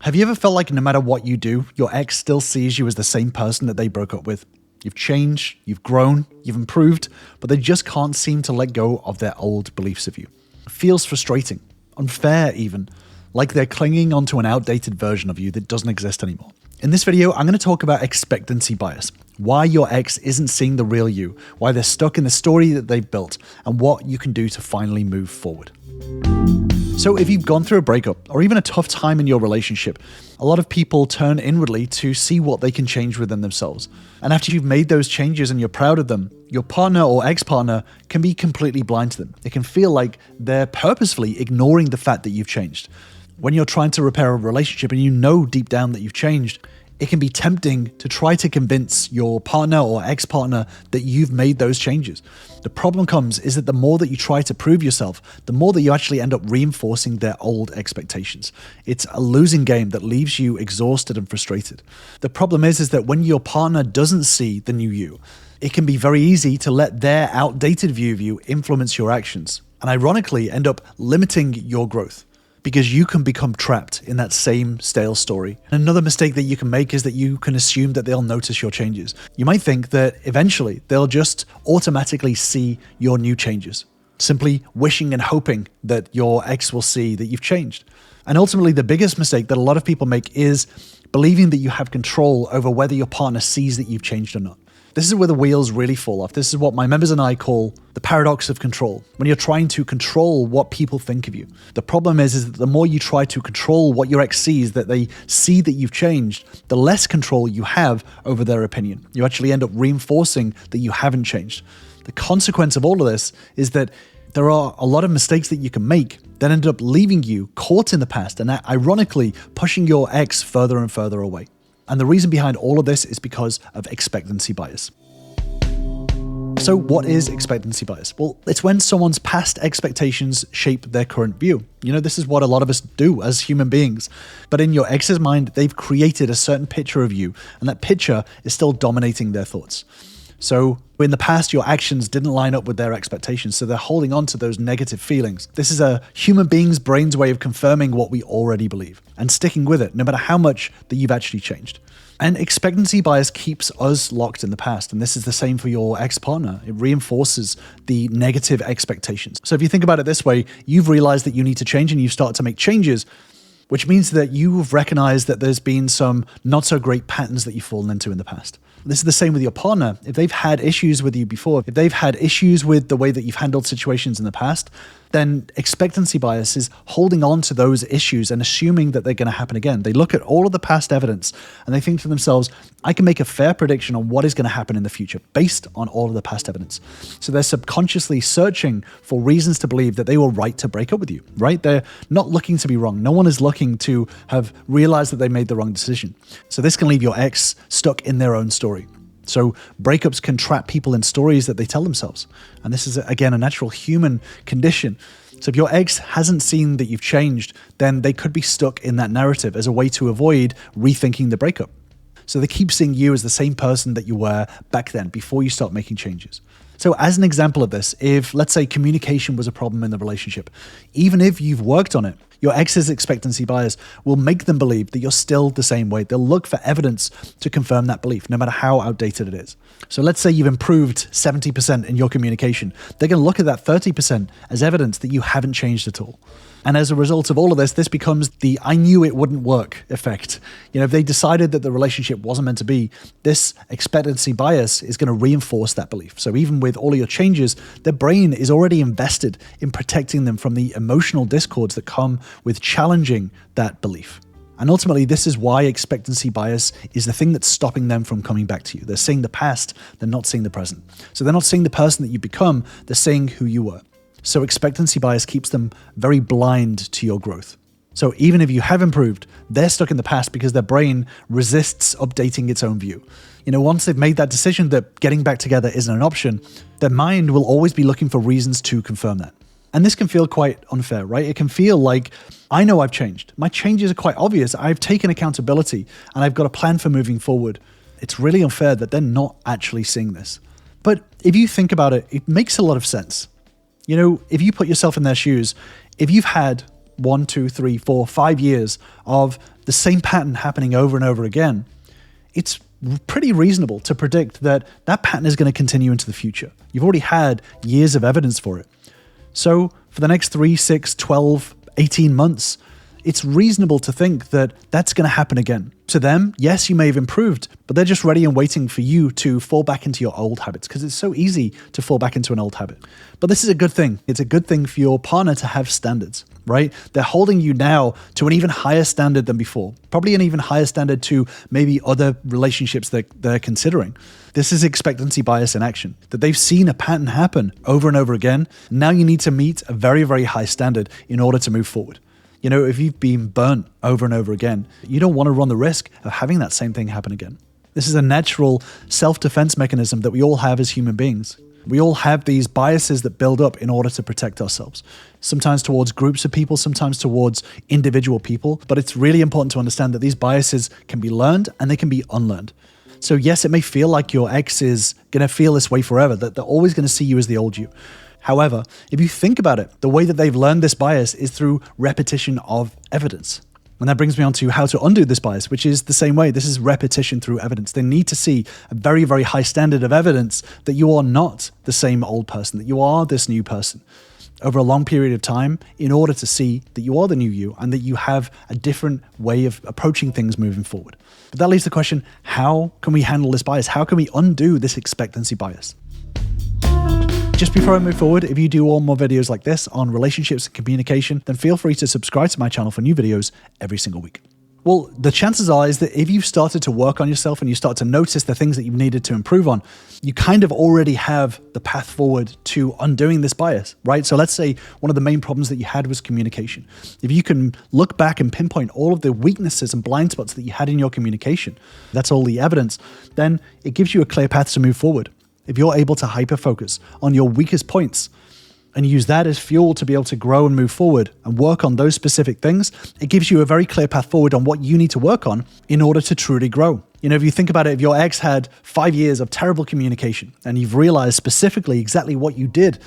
Have you ever felt like no matter what you do, your ex still sees you as the same person that they broke up with? You've changed, you've grown, you've improved, but they just can't seem to let go of their old beliefs of you. It feels frustrating, unfair even, like they're clinging onto an outdated version of you that doesn't exist anymore. In this video, I'm going to talk about expectancy bias, why your ex isn't seeing the real you, why they're stuck in the story that they've built, and what you can do to finally move forward. So if you've gone through a breakup or even a tough time in your relationship, a lot of people turn inwardly to see what they can change within themselves. And after you've made those changes and you're proud of them, your partner or ex-partner can be completely blind to them. It can feel like they're purposefully ignoring the fact that you've changed. When you're trying to repair a relationship and you know deep down that you've changed, it can be tempting to try to convince your partner or ex-partner that you've made those changes. The problem comes is that the more that you try to prove yourself, the more that you actually end up reinforcing their old expectations. It's a losing game that leaves you exhausted and frustrated. The problem is that when your partner doesn't see the new you, it can be very easy to let their outdated view of you influence your actions, and ironically end up limiting your growth, because you can become trapped in that same stale story. And another mistake that you can make is that you can assume that they'll notice your changes. You might think that eventually they'll just automatically see your new changes, simply wishing and hoping that your ex will see that you've changed. And ultimately, the biggest mistake that a lot of people make is believing that you have control over whether your partner sees that you've changed or not. This is where the wheels really fall off. This is what my members and I call the paradox of control. When you're trying to control what people think of you. The problem is that the more you try to control what your ex sees, that they see that you've changed, the less control you have over their opinion. You actually end up reinforcing that you haven't changed. The consequence of all of this is that there are a lot of mistakes that you can make that end up leaving you caught in the past and ironically pushing your ex further and further away. And the reason behind all of this is because of expectancy bias. So what is expectancy bias? Well, it's when someone's past expectations shape their current view. You know, this is what a lot of us do as human beings. But in your ex's mind, they've created a certain picture of you, and that picture is still dominating their thoughts. So in the past, your actions didn't line up with their expectations, so they're holding on to those negative feelings. This is a human being's brain's way of confirming what we already believe and sticking with it, no matter how much that you've actually changed. And expectancy bias keeps us locked in the past, and this is the same for your ex-partner. It reinforces the negative expectations. So if you think about it this way, you've realized that you need to change and you start to make changes, which means that you've recognized that there's been some not so great patterns that you've fallen into in the past. This is the same with your partner. If they've had issues with you before, if they've had issues with the way that you've handled situations in the past, then expectancy bias is holding on to those issues and assuming that they're going to happen again. They look at all of the past evidence and they think to themselves, I can make a fair prediction on what is going to happen in the future based on all of the past evidence. So they're subconsciously searching for reasons to believe that they were right to break up with you, right? They're not looking to be wrong. No one is looking to have realized that they made the wrong decision. So this can leave your ex stuck in their own story. So breakups can trap people in stories that they tell themselves. And this is, again, a natural human condition. So if your ex hasn't seen that you've changed, then they could be stuck in that narrative as a way to avoid rethinking the breakup. So they keep seeing you as the same person that you were back then before you start making changes. So as an example of this, if, let's say, communication was a problem in the relationship, even if you've worked on it, your ex's expectancy bias will make them believe that you're still the same way. They'll look for evidence to confirm that belief, no matter how outdated it is. So let's say you've improved 70% in your communication. They're going to look at that 30% as evidence that you haven't changed at all. And as a result of all of this, this becomes the I knew it wouldn't work effect. You know, if they decided that the relationship wasn't meant to be, this expectancy bias is going to reinforce that belief. So even with all of your changes, their brain is already invested in protecting them from the emotional discords that come with challenging that belief. And ultimately, this is why expectancy bias is the thing that's stopping them from coming back to you. They're seeing the past, they're not seeing the present. So they're not seeing the person that you become, they're seeing who you were. So expectancy bias keeps them very blind to your growth. So even if you have improved, they're stuck in the past because their brain resists updating its own view. You know, once they've made that decision that getting back together isn't an option, their mind will always be looking for reasons to confirm that. And this can feel quite unfair, right? It can feel like, I know I've changed. My changes are quite obvious. I've taken accountability and I've got a plan for moving forward. It's really unfair that they're not actually seeing this. But if you think about it, it makes a lot of sense. You know, if you put yourself in their shoes, if you've had 1, 2, 3, 4, 5 years of the same pattern happening over and over again, it's pretty reasonable to predict that that pattern is going to continue into the future. You've already had years of evidence for it. So for the next 3, 6, 12, 18 months, it's reasonable to think that that's going to happen again. To them, yes, you may have improved, but they're just ready and waiting for you to fall back into your old habits, because it's so easy to fall back into an old habit. But this is a good thing. It's a good thing for your partner to have standards, right? They're holding you now to an even higher standard than before, probably an even higher standard to maybe other relationships that they're considering. This is expectancy bias in action, that they've seen a pattern happen over and over again. Now you need to meet a very, very high standard in order to move forward. You know, if you've been burnt over and over again, you don't want to run the risk of having that same thing happen again. This is a natural self-defense mechanism that we all have as human beings. We all have these biases that build up in order to protect ourselves, sometimes towards groups of people, sometimes towards individual people. But it's really important to understand that these biases can be learned and they can be unlearned. So yes, it may feel like your ex is going to feel this way forever, that they're always going to see you as the old you. However, if you think about it, the way that they've learned this bias is through repetition of evidence. And that brings me on to how to undo this bias, which is the same way. This is repetition through evidence. They need to see a very, very high standard of evidence that you are not the same old person, that you are this new person over a long period of time, in order to see that you are the new you and that you have a different way of approaching things moving forward. But that leaves the question, how can we handle this bias? How can we undo this expectancy bias? Just before I move forward, if you do want more videos like this on relationships and communication, then feel free to subscribe to my channel for new videos every single week. Well, the chances are is that if you've started to work on yourself and you start to notice the things that you've needed to improve on, you kind of already have the path forward to undoing this bias, right? So let's say one of the main problems that you had was communication. If you can look back and pinpoint all of the weaknesses and blind spots that you had in your communication, that's all the evidence, then it gives you a clear path to move forward. If you're able to hyper-focus on your weakest points and use that as fuel to be able to grow and move forward and work on those specific things, it gives you a very clear path forward on what you need to work on in order to truly grow. You know, if you think about it, if your ex had 5 years of terrible communication and you've realized specifically exactly what you did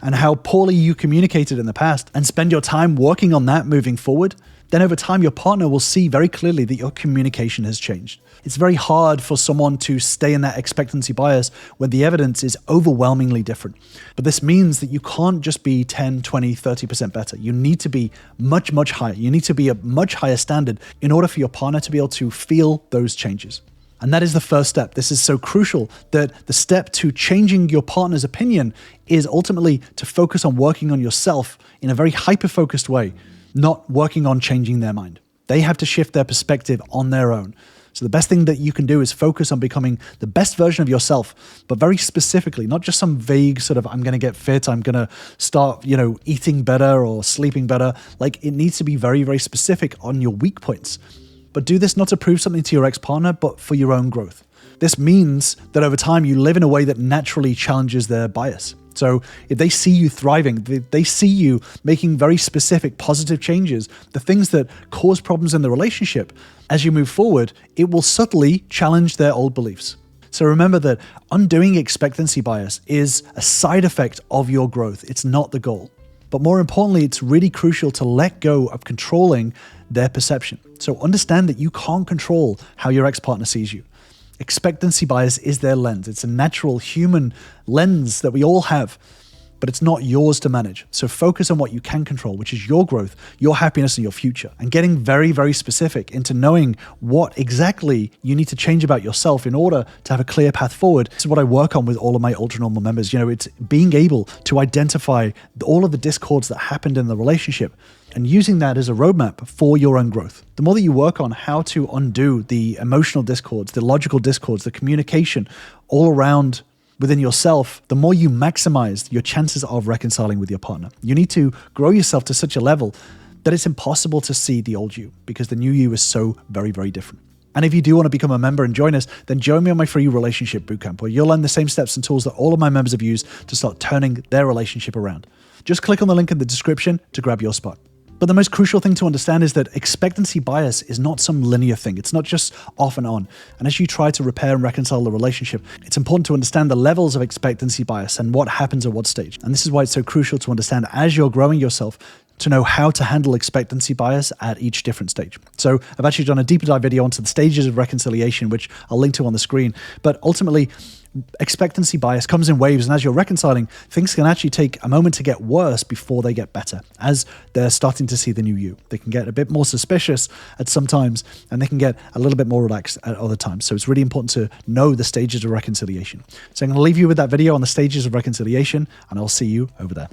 and how poorly you communicated in the past, and spend your time working on that moving forward, then over time your partner will see very clearly that your communication has changed. It's very hard for someone to stay in that expectancy bias when the evidence is overwhelmingly different. But this means that you can't just be 10, 20, 30% better. You need to be much, much higher. You need to be a much higher standard in order for your partner to be able to feel those changes. And that is the first step. This is so crucial that the step to changing your partner's opinion is ultimately to focus on working on yourself in a very hyper-focused way, not working on changing their mind. They have to shift their perspective on their own. So the best thing that you can do is focus on becoming the best version of yourself, but very specifically, not just some vague sort of, I'm going to get fit, I'm going to start, eating better or sleeping better. Like, it needs to be very, very specific on your weak points. But do this not to prove something to your ex-partner, but for your own growth. This means that over time you live in a way that naturally challenges their bias. So if they see you thriving, they see you making very specific positive changes, the things that cause problems in the relationship, as you move forward, it will subtly challenge their old beliefs. So remember that undoing expectancy bias is a side effect of your growth. It's not the goal. But more importantly, it's really crucial to let go of controlling their perception. So understand that you can't control how your ex-partner sees you. Expectancy bias is their lens. It's a natural human lens that we all have, but it's not yours to manage. So focus on what you can control, which is your growth, your happiness, and your future. And getting very, very specific into knowing what exactly you need to change about yourself in order to have a clear path forward. This is what I work on with all of my ultra normal members. It's being able to identify all of the discords that happened in the relationship and using that as a roadmap for your own growth. The more that you work on how to undo the emotional discords, the logical discords, the communication all around within yourself, the more you maximize your chances of reconciling with your partner. You need to grow yourself to such a level that it's impossible to see the old you, because the new you is so very, very different. And if you do want to become a member and join us, then join me on my free relationship bootcamp, where you'll learn the same steps and tools that all of my members have used to start turning their relationship around. Just click on the link in the description to grab your spot. But the most crucial thing to understand is that expectancy bias is not some linear thing. It's not just off and on. And as you try to repair and reconcile the relationship, it's important to understand the levels of expectancy bias and what happens at what stage. And this is why it's so crucial to understand as you're growing yourself to know how to handle expectancy bias at each different stage. So I've actually done a deeper dive video onto the stages of reconciliation, which I'll link to on the screen. But ultimately, expectancy bias comes in waves, and as you're reconciling, things can actually take a moment to get worse before they get better. As they're starting to see the new you, they can get a bit more suspicious at some times, and they can get a little bit more relaxed at other times. So it's really important to know the stages of reconciliation. So I'm going to leave you with that video on the stages of reconciliation, and I'll see you over there.